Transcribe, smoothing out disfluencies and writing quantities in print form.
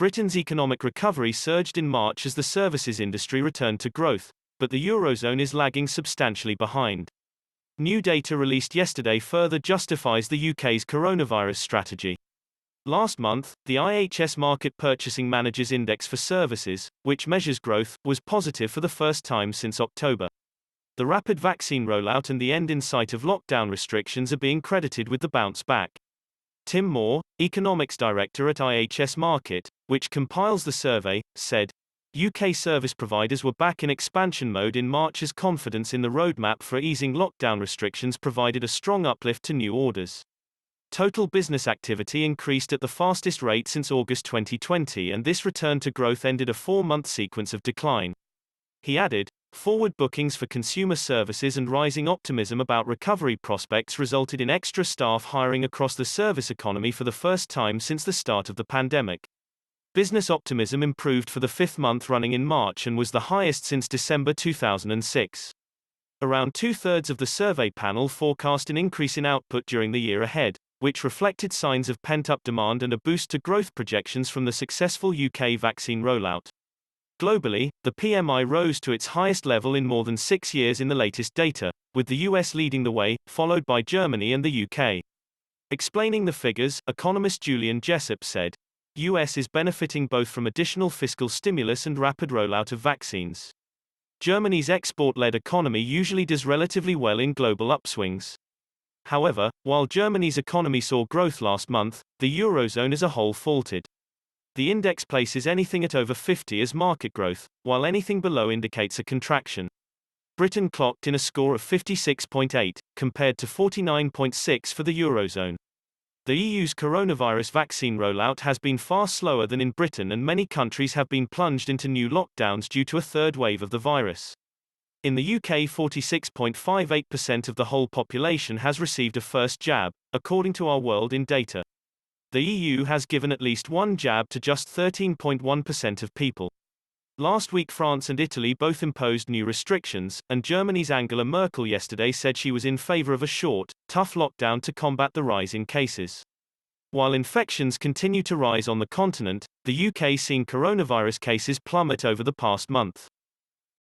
Britain's economic recovery surged in March as the services industry returned to growth, but the eurozone is lagging substantially behind. New data released yesterday further justifies the UK's coronavirus strategy. Last month, the IHS Markit Purchasing Managers Index for Services, which measures growth, was positive for the first time since October. The rapid vaccine rollout and the end in sight of lockdown restrictions are being credited with the bounce back. Tim Moore, economics director at IHS Markit, which compiles the survey, said, UK service providers were back in expansion mode in March as confidence in the roadmap for easing lockdown restrictions provided a strong uplift to new orders. Total business activity increased at the fastest rate since August 2020, and this return to growth ended a 4-month sequence of decline. He added, forward bookings for consumer services and rising optimism about recovery prospects resulted in extra staff hiring across the service economy for the first time since the start of the pandemic. Business optimism improved for the 5th month running in March and was the highest since December 2006. Around 2/3 of the survey panel forecast an increase in output during the year ahead, which reflected signs of pent-up demand and a boost to growth projections from the successful UK vaccine rollout. Globally, the PMI rose to its highest level in more than 6 years in the latest data, with the US leading the way, followed by Germany and the UK. Explaining the figures, economist Julian Jessup said, US is benefiting both from additional fiscal stimulus and rapid rollout of vaccines. Germany's export-led economy usually does relatively well in global upswings. However, while Germany's economy saw growth last month, the eurozone as a whole faltered. The index places anything at over 50 as market growth, while anything below indicates a contraction. Britain clocked in a score of 56.8, compared to 49.6 for the eurozone. The EU's coronavirus vaccine rollout has been far slower than in Britain, and many countries have been plunged into new lockdowns due to a third wave of the virus. In the UK, 46.58% of the whole population has received a first jab, according to Our World in Data. The EU has given at least one jab to just 13.1% of people. Last week, France and Italy both imposed new restrictions, and Germany's Angela Merkel yesterday said she was in favor of a short, tough lockdown to combat the rise in cases. While infections continue to rise on the continent, the UK seen coronavirus cases plummet over the past month.